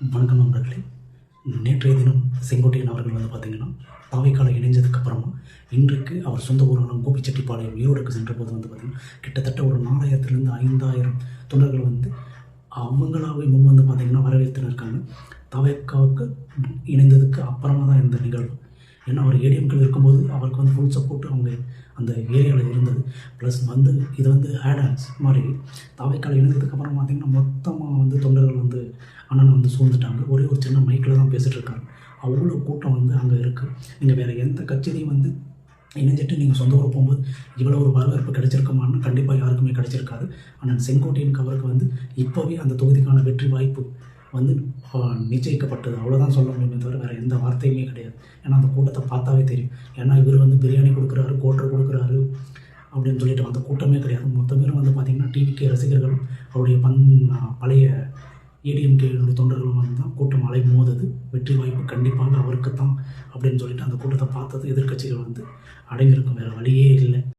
வணக்கம் நண்பர்களே. நேற்றைய தினம் செங்கோட்டையன் அவர்கள் வந்து பார்த்திங்கன்னா தாவைக்கால இணைஞ்சதுக்கப்புறமா இன்றைக்கு அவர் சொந்த ஊரான கோபிச்செட்டிப்பாளையம் ஈரோடுக்கு சென்ற போது வந்து பார்த்திங்கன்னா கிட்டத்தட்ட ஒரு 4000 5000 தொண்டர்கள் வந்து அவங்களாவே முன் வந்து பார்த்திங்கன்னா வரவேற்றுன்னு இருக்காங்க. தாவைக்காவுக்கு இணைந்ததுக்கு அப்புறமா தான் இந்த நிகழ்வு. ஏன்னா அவர் ஏடிஎம்கள் இருக்கும்போது அவருக்கு வந்து ஃபுல் சப்போர்ட் அவங்க அந்த ஏரியாவில் இருந்தது. ப்ளஸ் வந்து இது வந்து ஆடான்ஸ் மாதிரி தாவைக்கால் இணைந்ததுக்கப்புறம் பார்த்திங்கன்னா மொத்தமாக வந்து தொண்டர்கள் வந்து அண்ணனை வந்து சூழ்ந்துட்டாங்க. ஒரே ஒரு சின்ன மைக்கில் தான் பேசிகிட்டு இருக்காங்க. அவ்வளோ கூட்டம் வந்து அங்கே இருக்குது. நீங்கள் வேறு எந்த கட்சியிலையும் வந்து இணைஞ்சிட்டு நீங்கள் சொந்த ஊர் போகும்போது இவ்வளோ ஒரு வரவேற்பு கிடைச்சிருக்குமான்னு கண்டிப்பாக யாருக்குமே கிடைச்சிருக்காது. ஆனால் செங்கோட்டையனுக்கு அவருக்கு வந்து இப்போவே அந்த தொகுதிக்கான வெற்றி வாய்ப்பு வந்து நிச்சயிக்கப்பட்டது. அவ்வளோதான் சொல்ல முடியுமே தவிர வேறு எந்த வார்த்தையுமே கிடையாது. ஏன்னா அந்த கூட்டத்தை பார்த்தாவே தெரியும். ஏன்னா இவர் வந்து பிரியாணி கொடுக்குறாரு, கோட்டர் கொடுக்குறாரு அப்படின்னு சொல்லிட்டு அந்த கூட்டமே கிடையாது. மொத்த பேரும் வந்து பார்த்திங்கன்னா டிவிகே ரசிகர்கள் அவருடைய பழைய ஏடிஎம்கேனுடைய தொண்டர்களும் வந்து தான் கூட்டம் அலை மோதுது. வெற்றி வாய்ப்பு கண்டிப்பாக அவருக்கு தான் அப்படின்னு சொல்லிட்டு அந்த கூட்டத்தை பார்த்தது எதிர்க்கட்சிகள் வந்து அடங்கியிருக்கும். வேறு வழியே இல்லை.